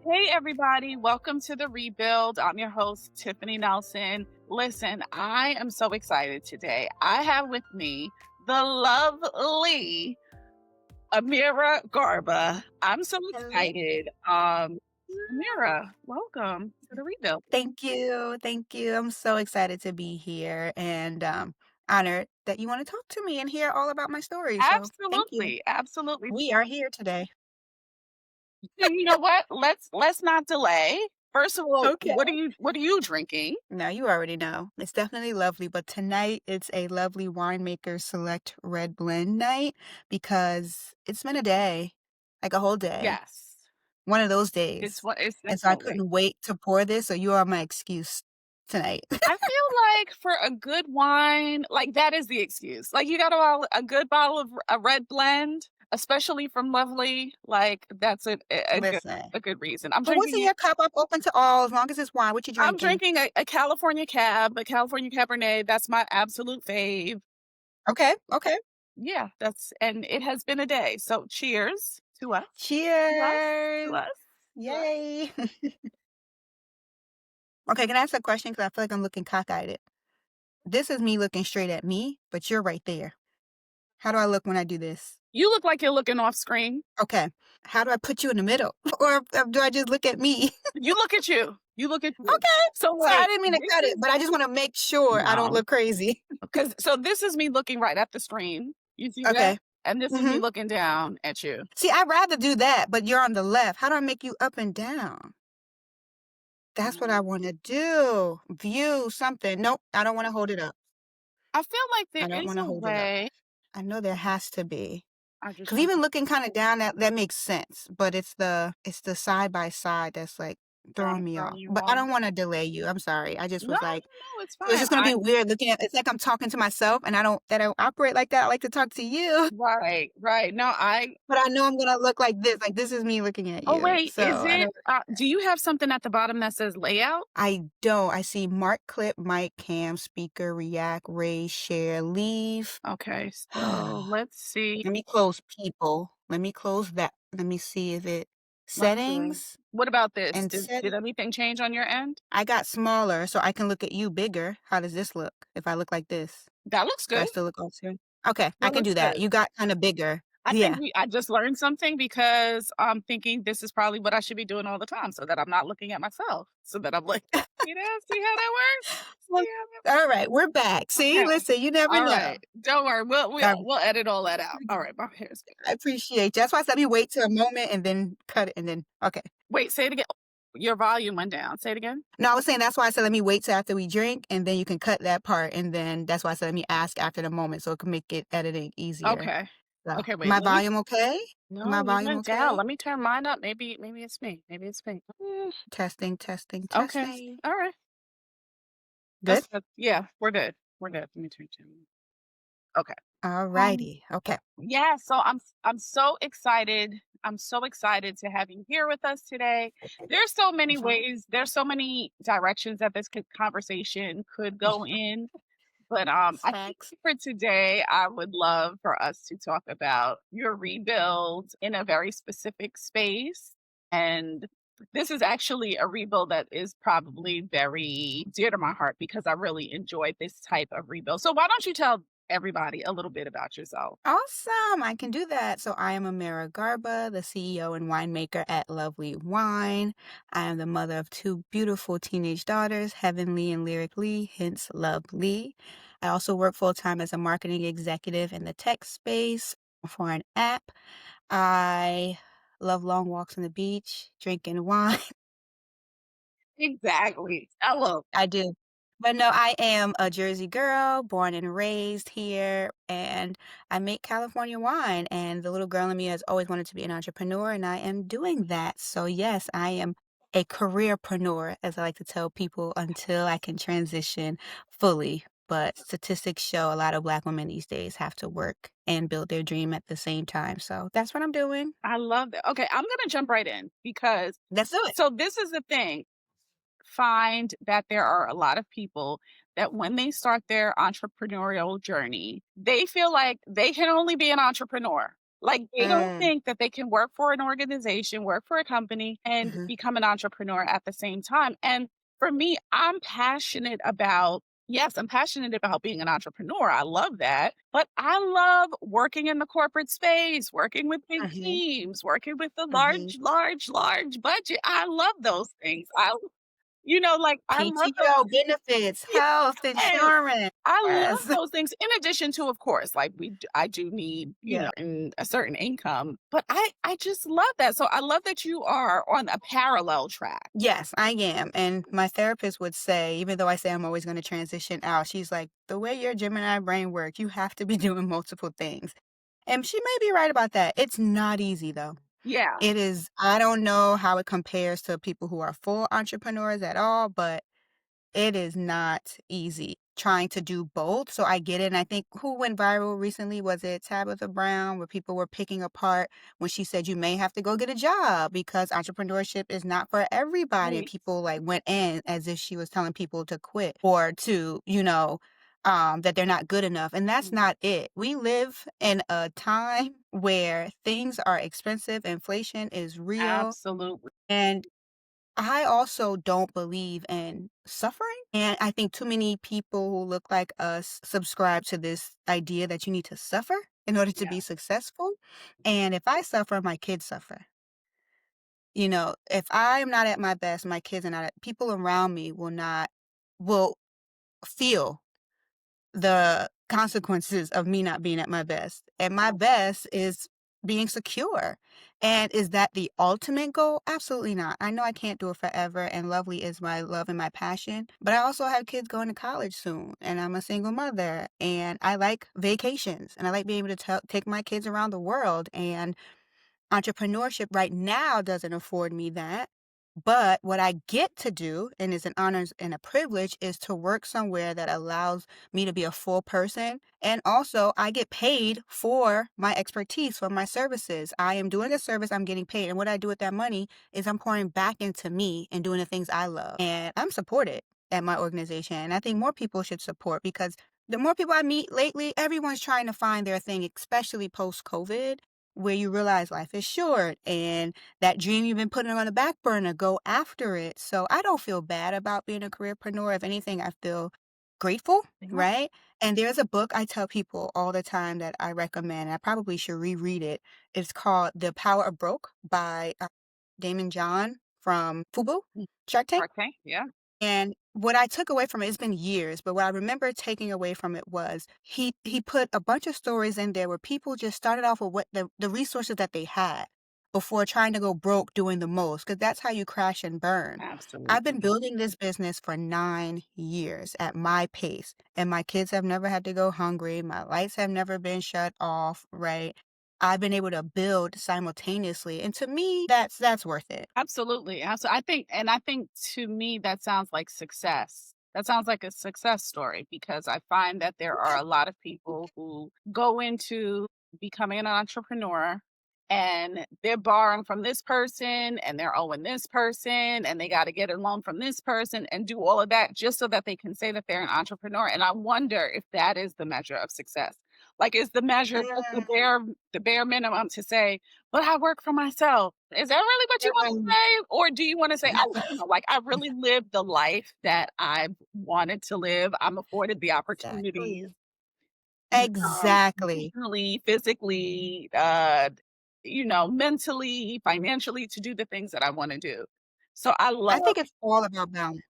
Hey, everybody. Welcome to the Rebuild. I'm your host, Tiffany Nelson. Listen, I am so excited today. I have with me the lovely Aamira Garba. I'm so Hello. excited. Aamira, welcome to the Rebuild. Thank you. Thank you. I'm so excited to be here and honored that you want to talk to me and hear all about my story. So thank you. Absolutely, absolutely. We are here today. So you know what? Let's not delay. First of all, Okay. what are you drinking? Now you already know. It's definitely lovely, but tonight it's a lovely winemaker select red blend night because it's been a day, like a whole day. Yes, One of those it's days. what it's And so I definitely. couldn't wait to pour this, so you are my excuse tonight. I feel like for a good wine, like that is the excuse. Like you got a good bottle of a red blend, especially from Lovely. Like that's Listen. a good reason. I'm But what's in drinking. your cup? I'm open to all as long as it's wine. What you I'm drinking? drinking a California Cab, a California Cabernet. That's my absolute fave. Okay, okay. Yeah, that's and it has been a day. So cheers to us, to us, to Cheers. us, to us. Yay. Okay, can I ask a question? Because I feel like I'm looking cockeyed. This is me looking straight at me, but you're right there. How do I look when I do this? You look like you're looking off screen. Okay. How do I put you in the middle? Or do I just look at me? You look at you. You look at you. Okay. So So I like didn't mean to this cut it, is but I just want to make sure I don't no. look crazy. Because so this is me looking right at the screen. You see that? Okay. And this is me hmm looking down at you. See, I'd rather do that, but you're on the left. How do I make you up and down? That's what I Mm. want to do. View something. Nope, I don't want to hold it up. I feel like there I don't is want to a hold it up. way. I know there has to be. I just 'Cause want even to looking kinda down, that makes sense, but it's the side by side that's, like, throwing me throw off. you But I off. don't wanna delay you, I'm sorry. I just No, was like no, it's it was fine. just gonna be weird looking at it's like I'm talking to myself, and I don't operate like that, I like to talk to you, Right, right. No, I but I know I'm gonna look like this is me looking at oh you, wait, is so I it don't do you have something at the bottom that says layout? I don't. I see mark, clip, mic, cam, speaker, react, raise, share, leave. Okay, so let's see. Let me close people. Let me close that. Let me see if it Let's see. settings What about this? and Did setting. anything change on your end? I got smaller so I can look at you bigger. How does this look if I look like this? That looks Do I good. still look off screen? Okay, I That can looks do that. good. You got kinda bigger. I think Yeah. I just learned something because I'm thinking this is probably what I should be doing all the time so that I'm not looking at myself. So that I'm like, see how that works? Well, See how alright, we're back. that See, okay. listen, you never All know. right. Don't worry. We'll edit all that out. All right, my hair's good. I appreciate you. That's why I said let me wait till a moment and then cut it and then okay. Wait, say it again. Your volume went down. Say it again. No, I was saying that's why I said let me wait till after we drink and then you can cut that part and then that's why I said let me ask after the moment so it can make it editing easier. Okay. So, Okay, wait. my Let me volume okay? My no, you volume went down. okay? Let me turn mine up. Maybe it's me. Maybe it's me. Testing, testing, Okay. testing. All right. Good? Yeah, we're good. We're good. Let me turn to okay. Um Alrighty. Okay. Yeah, so I'm so excited. I'm so excited to have you here with us today. There's so many Mhm. ways, there's so many directions that this conversation could go in, but I think Facts. for today I would love for us to talk about your rebuild in a very specific space and this is actually a rebuild that is probably very dear to my heart because I really enjoyed this type of rebuild. So why don't you tell everybody a little bit about yourself? Awesome. I can do that. So I am Aamira Garba, the CEO and winemaker at Lovely Wine. I am the mother of two beautiful teenage daughters, Heavenly and Lyric Lee, hence Lovely. I also work full time as a marketing executive in the tech space for an app. I love long walks on the beach, drinking wine. Exactly. Hello. I do. But no, I am a Jersey girl, born and raised here, and I make California wine. And the little girl in me has always wanted to be an entrepreneur, and I am doing that. So, yes, I am a careerpreneur, as I like to tell people, until I can transition fully. But statistics show a lot of Black women these days have to work and build their dream at the same time. So, that's what I'm doing. I love that. Okay, I'm gonna jump right in because Let's do it. so this is the thing. Find that there are a lot of people that when they start their entrepreneurial journey, they feel like they can only be an entrepreneur. Like, they don't Mm, think that they can work for an organization, work for a company, and mhm, become an entrepreneur at the same time. And for me, I'm passionate about yes, I'm passionate about being an entrepreneur. I love that. But I love working in the corporate space, working with big mhm, teams, working with the mhm. large budget. I love those things. Like, I love those. PTO, benefits, health Yes. insurance. I love Yes. those things in addition to, of course, like, I do need, Yeah. a certain income, but I just love that. So I love that you are on a parallel track. Yes, I am, and my therapist would say, even though I say I'm always gonna transition out, she's like, "The way your Gemini brain works, you have to be doing multiple things." And she may be right about that. It's not easy, though. Yeah, It is I don't know how it compares to people who are full entrepreneurs at all, but it is not easy trying to do both, so I get it, and I think who went viral recently, was it Tabitha Brown, where people were picking apart when she said, "You may have to go get a job because entrepreneurship is not for everybody," and right. people, like, went in as if she was telling people to quit or to, that they're not good enough, and that's Mhm. not it. We live in a time where things are expensive, inflation is real, Absolutely. and I also don't believe in suffering, and I think too many people who look like us subscribe to this idea that you need to suffer in order to Yeah. be successful, and if I suffer, my kids suffer. If I'm not at my best, my kids are not at people around me will feel the consequences of me not being at my best. And my best is being secure. And is that the ultimate goal? Absolutely not. I know I can't do it forever, and lovely is my love and my passion. But I also have kids going to college soon, and I'm a single mother, and I like vacations, and I like being able to take my kids around the world. And entrepreneurship right now doesn't afford me that. But what I get to do, and is an honor and a privilege, is to work somewhere that allows me to be a full person. And also, I get paid for my expertise, for my services. I am doing a service, I'm getting paid. And what I do with that money is I'm pouring back into me and doing the things I love. And I'm supported at my organization. And I think more people should support because the more people I meet lately, everyone's trying to find their thing, especially post COVID, where you realize life is short and that dream you've been putting on the back burner, go after it. So I don't feel bad about being a careerpreneur. If anything, I feel grateful, Yeah. right? And there's a book I tell people all the time that I recommend. I probably should reread it. It's called The Power of Broke by Damon John from Fubu, Mm. Shark Tank. Okay. Yeah. And what I took away from it's been years, but what I remember taking away from it was he put a bunch of stories in there where people just started off with what the resources that they had before trying to go broke doing the most, because that's how you crash and burn. I've been Absolutely. building this business for 9 years at my pace, and my kids have never had to go hungry. My lights have never been shut off, right? I've been able to build simultaneously. And to me, that's worth it. Absolutely. I think to me that sounds like success. That sounds like a success story because I find that there are a lot of people who go into becoming an entrepreneur and they're borrowing from this person and they're owing this person and they got to get a loan from this person and do all of that just so that they can say that they're an entrepreneur. And I wonder if that is the measure of success. Like, is the measure just the bare minimum to say, but I work for myself. Is that really what you wanna Mm. say? Or do you wanna say, like, I really lived the life that I wanted to live. I'm afforded the opportunities, Exactly. Exactly. emotionally, physically, mentally, financially to do the things that I wanna do. So I love. I think it's all about balance.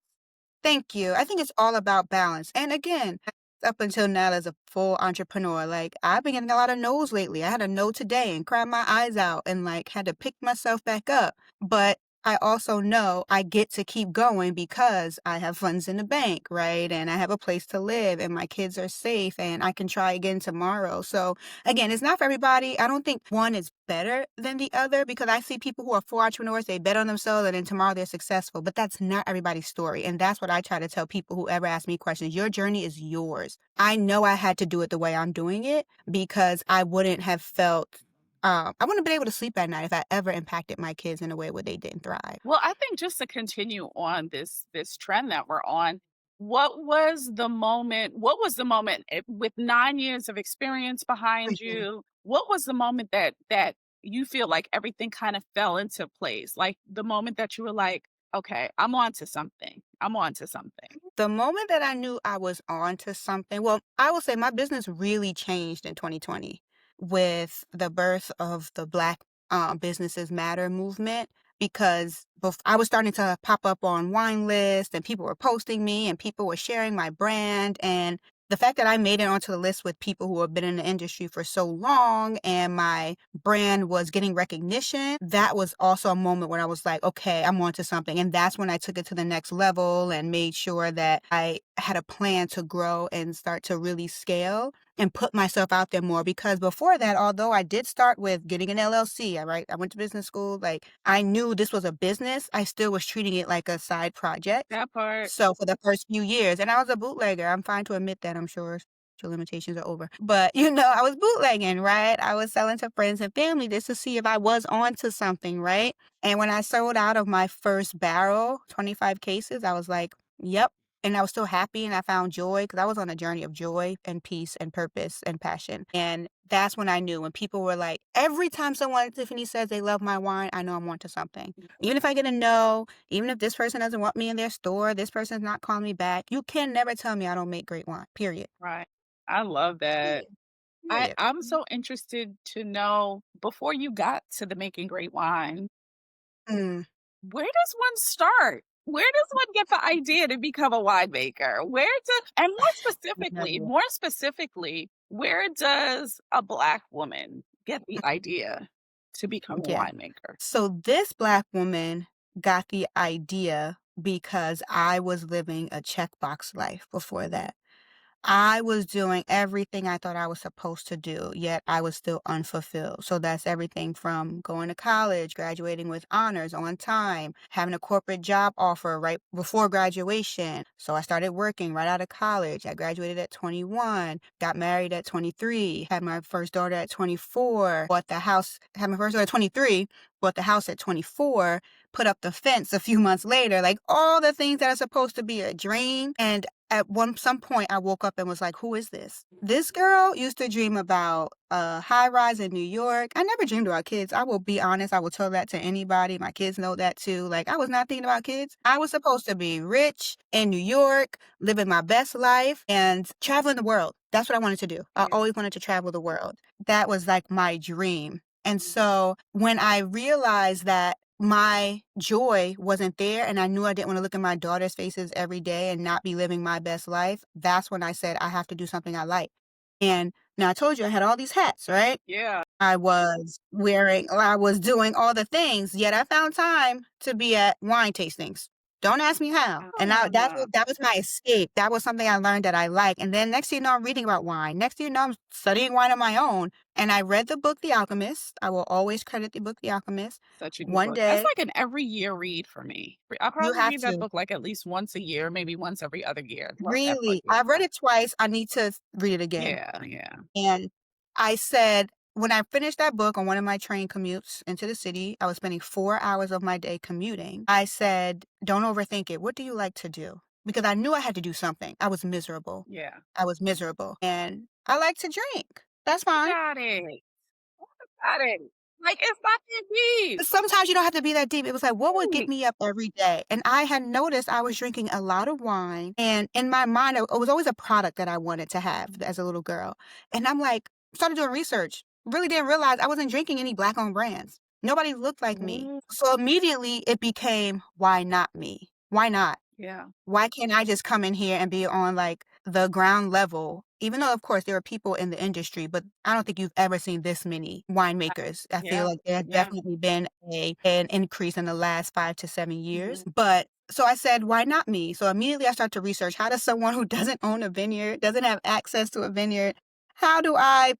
Thank you. I think it's all about balance. And again, up until now as a full entrepreneur, like I've been getting a lot of no's lately. I had a no today and cried my eyes out and like had to pick myself back up. But I also know I get to keep going because I have funds in the bank, right? And I have a place to live and my kids are safe and I can try again tomorrow. So again, it's not for everybody. I don't think one is better than the other because I see people who are full entrepreneurs, they bet on themselves and then tomorrow they're successful. But that's not everybody's story. And that's what I try to tell people who ever ask me questions. Your journey is yours. I know I had to do it the way I'm doing it because I wouldn't have felt I wouldn't have been able to sleep at night if I ever impacted my kids in a way where they didn't thrive. Well, I think just to continue on this trend that we're on, what was the moment with 9 years of experience behind Mhm. you? what was the moment that you feel like everything kind of fell into place? Like the moment that you were like, okay, I'm on to something. I'm on to something. The moment that I knew I was on to something, well, I will say my business really changed in 2020 with the birth of the Black Businesses Matter movement because I was starting to pop up on wine lists and people were posting me and people were sharing my brand. And the fact that I made it onto the list with people who have been in the industry for so long and my brand was getting recognition, that was also a moment when I was like, okay, I'm onto something. And that's when I took it to the next level and made sure that I had a plan to grow and start to really scale and put myself out there more. Because before that, although I did start with getting an LLC, right? I went to business school, like I knew this was a business. I still was treating it like a side project. That part. So for the first few years, and I was a bootlegger. I'm fine to admit that, I'm sure your limitations are over. But, I was bootlegging, right? I was selling to friends and family just to see if I was onto something, right? And when I sold out of my first barrel, 25 cases, I was like, yep. And I was still happy and I found joy because I was on a journey of joy and peace and purpose and passion. And that's when I knew when people were like, every time someone, Tiffany says they love my wine, I know I'm onto something. Even if I get a no, even if this person doesn't want me in their store, this person's not calling me back, you can never tell me I don't make great wine, period. Right. I love that. Period. Period. I'm so interested to know before you got to the making great wine, Mm. where does one start? Where does one get the idea to become a winemaker? And Never. more specifically, where does a Black woman get the idea to become a Yeah. winemaker? So this Black woman got the idea because I was living a checkbox life before that. I was doing everything I thought I was supposed to do, yet I was still unfulfilled. So that's everything from going to college, graduating with honors on time, having a corporate job offer right before graduation. So I started working right out of college. I graduated at 21, got married at 23, had my first daughter at 24, bought the house, had my first daughter at 23, bought the house at 24, put up the fence a few months later, like all the things that are supposed to be a dream. And some point I woke up and was like, who is this? This girl used to dream about a high rise in New York. I never dreamed about kids. I will be honest. I will tell that to anybody. My kids know that too. Like I was not thinking about kids. I was supposed to be rich in New York, living my best life and traveling the world. That's what I wanted to do. I Yeah. always wanted to travel the world. That was like my dream. And so when I realized that my joy wasn't there and I knew I didn't want to look at my daughter's faces every day and not be living my best life, that's when I said I have to do something I like. And now I told you I had all these hats, right? Yeah. I was doing all the things, yet I found time to be at wine tastings. Don't ask me how. And Ah, that was my escape. That was something I learned that I like. And then next thing you know, I'm reading about wine. Next thing you know, I'm studying wine on my own. And I read the book The Alchemist. I will always credit the book The Alchemist. such a good One book. That's day, like an every year read for me. I you probably have read that to. book like at least once a year, maybe once every other year. Love that book. Really, Yeah. I've read it twice. I need to read it again. Yeah. Yeah. And I said, when I finished that book on one of my train commutes into the city, I was spending 4 hours of my day commuting. I said, don't overthink it. What do you like to do? Because I knew I had to do something. I was miserable. Yeah. I was miserable. And I like to drink. That's fine. Got it. Got it. Like, it's not that deep. But sometimes you don't have to be that deep. It was like, what would get Right. me up every day? And I had noticed I was drinking a lot of wine. And in my mind, it was always a product that I wanted to have as a little girl. And I'm like, started doing research. Really didn't realize I wasn't drinking any Black owned brands. Nobody looked like me. Mm, So immediately it became, why not me? Why not? yeah. Why can't I just come in here and be on like the ground level? Even though, of course, there are people in the industry, but I don't think you've ever seen this many winemakers. I feel Yeah. like there has Yeah. definitely been an increase in the last 5 to 7 years. Mhm. But so I said, why not me? So immediately I start to research how does someone who doesn't own a vineyard, doesn't have access to a vineyard, how do I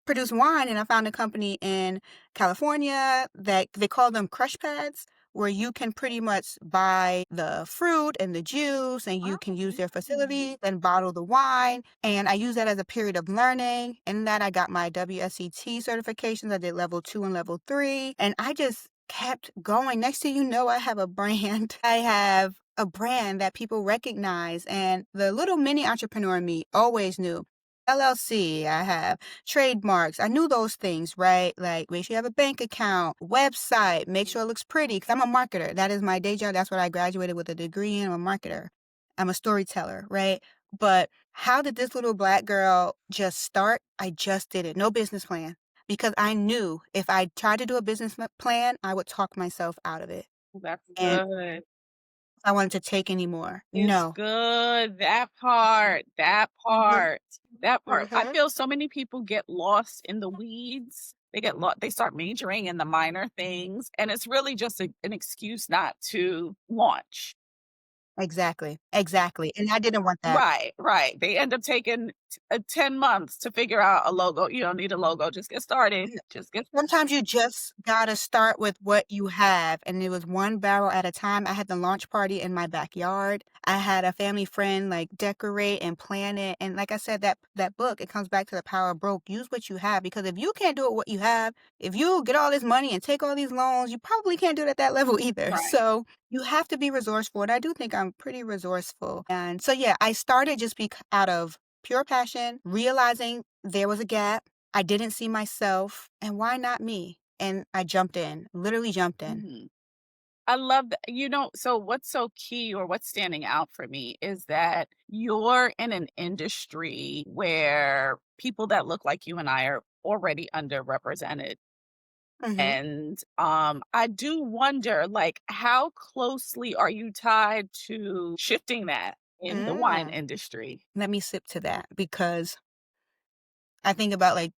produce wine? And I found a company in California that they call them crush pads, where you can pretty much buy the fruit and the juice and you can use Oh, their facility and bottle the wine. And I use that as a period of learning. In that I got my WSET certifications. I did level 2 and level 3. And I just kept going. Next thing you know, I have a brand. I have a brand that people recognize. And the little mini entrepreneur in me always knew LLC, I have trademarks. I knew those things, right? Like, make sure you have a bank account, website, make sure it looks pretty. Because I'm a marketer. That is my day job. That's what I graduated with a degree in. I'm a marketer. I'm a storyteller, right? But how did this little black girl just start? I just did it. No business plan. Because I knew if I tried to do a business plan, I would talk myself out of it. That's And good. I wanted to take anymore. It's No. good. That part, that Mhm. part, that part. I Mhm. feel so many people get lost in the weeds. They get lost. They start majoring in the minor things, and it's really just an excuse not to launch. Exactly. Exactly. And I didn't want that. Right, right. They end up taking 10 months to figure out a logo. You don't need a logo. Just get started. Just get Sometimes you just gotta start with what you have, and it was one barrel at a time. I had the launch party in my backyard. I had a family friend, like, decorate and plan it, and like I said, that book, it comes back to the power of broke. Use what you have, because if you can't do it what you have, if you get all this money and take all these loans, you probably can't do it at that level either. right. So, you have to be resourceful, and I do think I'm pretty resourceful. And so, yeah, I started just out of pure passion, realizing there was a gap. I didn't see myself, and why not me? And I jumped in, literally jumped in. Mhm. I love that. So what's so key or what's standing out for me is that you're in an industry where people that look like you and I are already underrepresented. Mhm. And I do wonder, like, how closely are you tied to shifting that in the wine Mm. industry? Let me sip to that because I think about, like,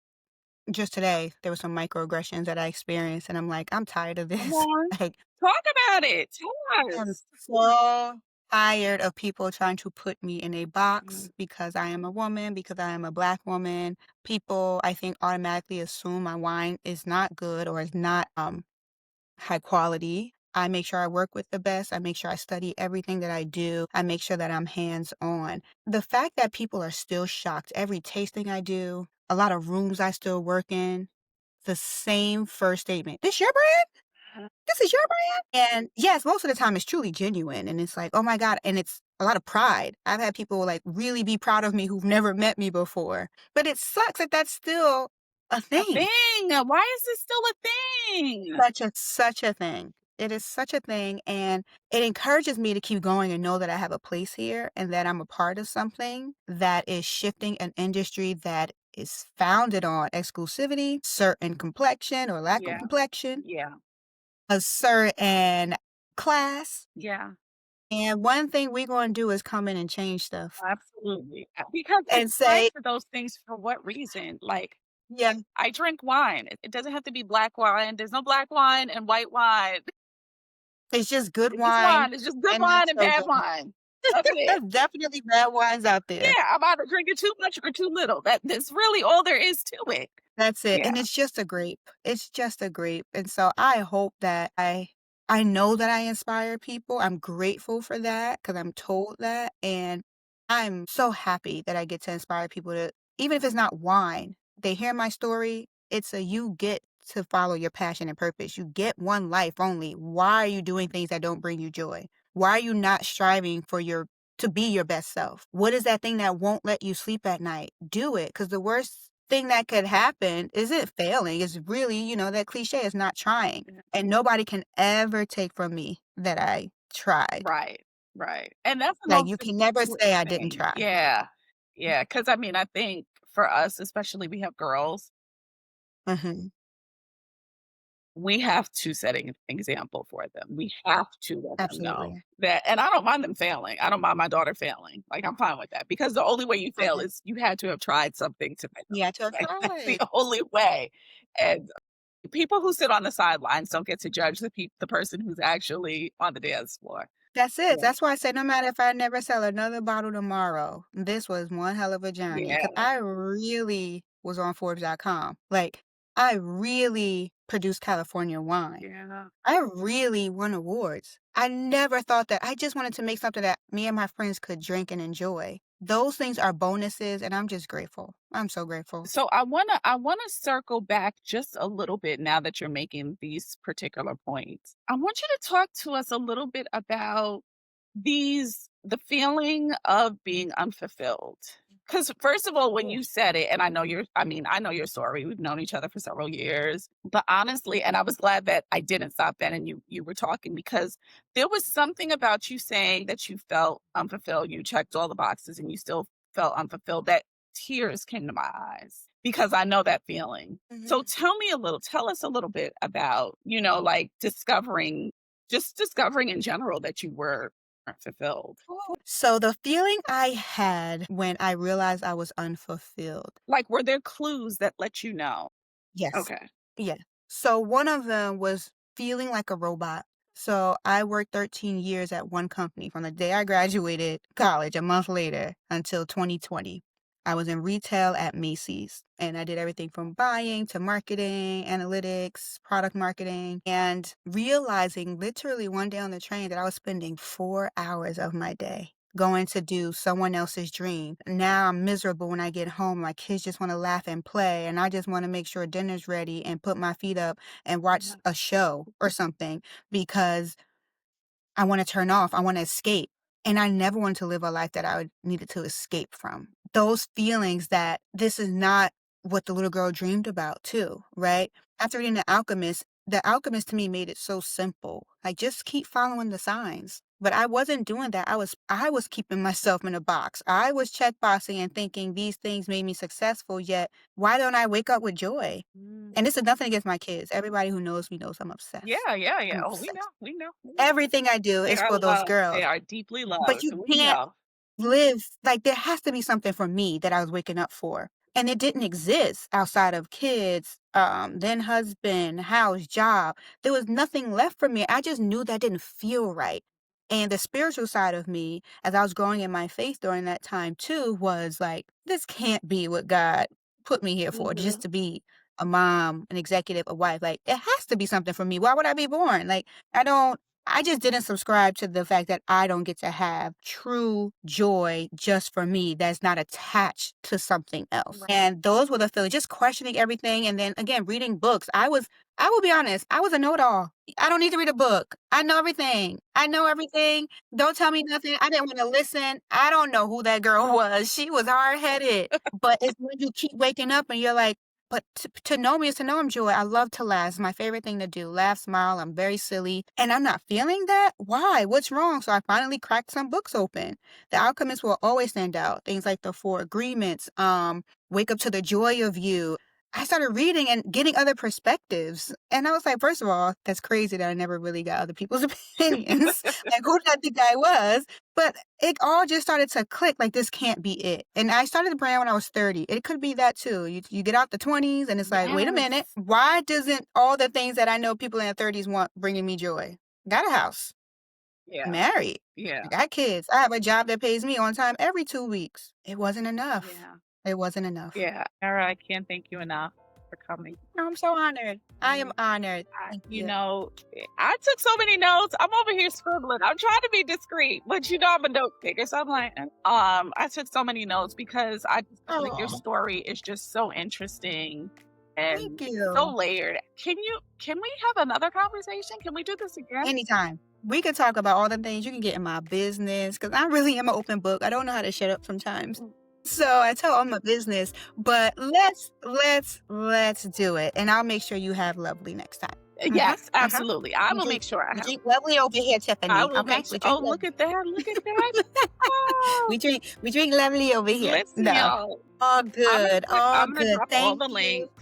just today, there were some microaggressions that I experienced, and I'm like, "I'm tired of Come this." on, Like, talk about it. Tell I'm us. so tired of people trying to put me in a box Mm, because I am a woman, because I am a Black woman. People, I think, automatically assume my wine is not good or is not, high quality. I make sure I work with the best. I make sure I study everything that I do. I make sure that I'm hands on. The fact that people are still shocked every tasting I do, a lot of rooms I still work in, the same first statement. This your brand? uh, This is your brand? And yes, most of the time it's truly genuine. And it's like, oh my God. And it's a lot of pride. I've had people like really be proud of me who've never met me before. But it sucks that that's still a a thing. thing. Why is this still a thing? Such a thing. It is such a thing, and it encourages me to keep going and know that I have a place here and that I'm a part of something that is shifting an industry that is founded on exclusivity, certain complexion or lack of Yeah, complexion, yeah, a certain class, yeah. and one thing we're gonna do is come in and change stuff Absolutely. Because it's and tied say, to those things for what reason? Like, "Yeah, I drink wine. It doesn't have to be black wine. There's no black wine and white wine. it's just good It's just wine wine. It's just good and not wine and so bad good." wine. That's it. There's definitely bad wines out there. Yeah, I'm either drinking too much or too little. That's really all there is to it. That's it, Yeah, and it's just a grape. It's just a grape, and so I hope that I know that I inspire people. I'm grateful for that because 'cause I'm told that, and I'm so happy that I get to inspire people to, even if it's not wine, they hear my story, it's a you get to follow your passion and purpose. You get one life only. Why are you doing things that don't bring you joy? Why are you not striving for your to be your best self? What is that thing that won't let you sleep at night? Do it, because the worst thing that could happen isn't failing. It's really, that cliche is not trying. yeah. And nobody can ever take from me that I tried. Right, right. And that's the Like, most you can never important say I didn't thing. try. Yeah, yeah. Because I mean, I think for us, especially we have girls, Mhm. we have to set an example for them. We have to let them know Absolutely. that, and I don't mind them failing. I don't mind my daughter failing. Like, I'm fine with that because the only way you fail Mhm. is you had to have tried something to fail. Yeah, to have Like, that's the tried. only way. And people who sit on the sidelines don't get to judge the person who's actually on the dance floor. That's it. Yeah. That's why I said no matter if I never sell another bottle tomorrow, this was one hell of a journey. Yeah. Because I really was on Forbes.com. Like, I really produced California wine. Yeah. I really won awards. I never thought that. I just wanted to make something that me and my friends could drink and enjoy. Those things are bonuses, and I'm just grateful. I'm so grateful. So I wanna circle back just a little bit now that you're making these particular points. I want you to talk to us a little bit about the feeling of being unfulfilled. 'Cause first of all, when Ooh. you said it, and I know your story, we've known each other for several years, but honestly, and I was glad that I didn't stop then and you were talking because there was something about you saying that you felt unfulfilled, you checked all the boxes and you still felt unfulfilled, that tears came to my eyes because I know that feeling. So Mhm. tell us a little bit about, like discovering in general that you weren't fulfilled. So the feeling I had when I realized I was unfulfilled. Like, were there clues that let you know? Yes. Okay. Yeah. So one of them was feeling like a robot. So I worked 13 years at one company from the day I graduated college a month later until 2020. I was in retail at Macy's and I did everything from buying to marketing, analytics, product marketing, and realizing literally one day on the train that I was spending 4 hours of my day going to do someone else's dream. Now I'm miserable when I get home. My kids just want to laugh and play, and I just want to make sure dinner's ready and put my feet up and watch Yeah. a show or something because I wanna turn off, I wanna escape, and I never wanted to live a life that I would needed to escape from. Those feelings that this is not what the little girl dreamed about too, right? After reading The Alchemist to me made it so simple, like, just keep following the signs, but I wasn't doing that, I was keeping myself in a box. I was checkboxing and thinking these things made me successful, yet why don't I wake up with joy? Mm. And this is nothing against my kids, everybody who knows me knows I'm obsessed. Yeah, yeah, yeah. I'm Oh, we know, obsessed. we know, we know. Everything I do They is are for those loved. They girls, are deeply but loved. you We can't know. live like, there has to be something for me that I was waking up for, and it didn't exist outside of kids, then husband, house, job. There was nothing left for me. I just knew that didn't feel right, and the spiritual side of me, as I was growing in my faith during that time too, was like, "This can't be what God put me here for, just Mhm. to be a mom, an executive, a wife. Like, it has to be something for me. Why would I be born?" Like, I just didn't subscribe to the fact that I don't get to have true joy just for me that's not attached to something else. Right. And those were the feelings, just questioning everything. And then again, reading books. I will be honest, I was a know it all. I don't need to read a book. I know everything. I know everything. Don't tell me nothing. I didn't want to listen. I don't know who that girl was. She was hard headed. But it's when you keep waking up and you're like, but to know me is to know I'm joy. I love to laugh. It's my favorite thing to do. Laugh, smile. I'm very silly. And I'm not feeling that? Why? What's wrong? So I finally cracked some books open. The Alchemist will always stand out. Things like the Four Agreements, Wake Up to the Joy of You. I started reading and getting other perspectives. And I was like, first of all, that's crazy that I never really got other people's opinions. Like, who did I think I was? But it all just started to click, like, this can't be it. And I started the brand when I was 30. It could be that too. You get out the 20s and it's like, wait a minute, Yes. why doesn't all the things that I know people in their 30s want bringing me joy? Got a house, Yeah, married, yeah, I got kids. I have a job that pays me on time every 2 weeks. It wasn't enough. yeah, It wasn't enough. yeah. Tara, I can't thank you enough for coming. No, I'm so honored. I am Mm. honored. Thank you. I took so many notes. I'm over here scribbling. I'm trying to be discreet, but I'm a note taker. So I'm like, I took so many notes because I just feel like your Oh, story is just so interesting thank and so you. layered. Can we have another conversation? Can we do this again? Anytime. We could talk about all the things you can get in my business because I really am an open book. I don't know how to shut up sometimes. So I tell all my business, but let's do it. And I'll make sure you have lovely next time. Mhm. Yes, Uh-huh. absolutely. I We will drink make sure I we have. drink lovely over here, I Tiffany. will Okay? make sure. We Oh, drink look lovely. at that! Look at that! Oh, We drink lovely over here. listen, No. y'all. All good. All I'm gonna good. drop all Thank the you. links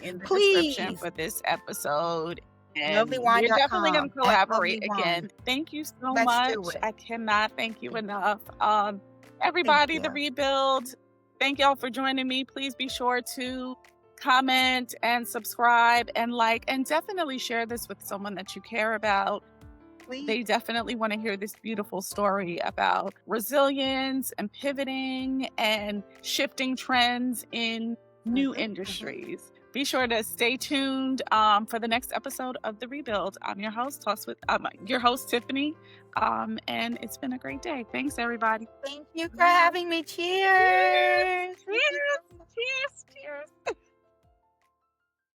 in the description Please. for this episode. And we're definitely gonna Lovely.com at collaborate Lovely Wine. again. Thank you so Let's do much. it. I cannot thank you enough. Thank Everybody, the you. rebuild. Thank y'all for joining me. Please be sure to comment and subscribe and like, and definitely share this with someone that you care about. Please. They definitely want to hear this beautiful story about resilience and pivoting and shifting trends in new Mhm, mhm. industries. Be sure to stay tuned for the next episode of The Rebuild. I'm your host, Tiffany, and it's been a great day. Thanks, everybody. Thank you for having me. Cheers! Cheers. Cheers! Cheers! Cheers!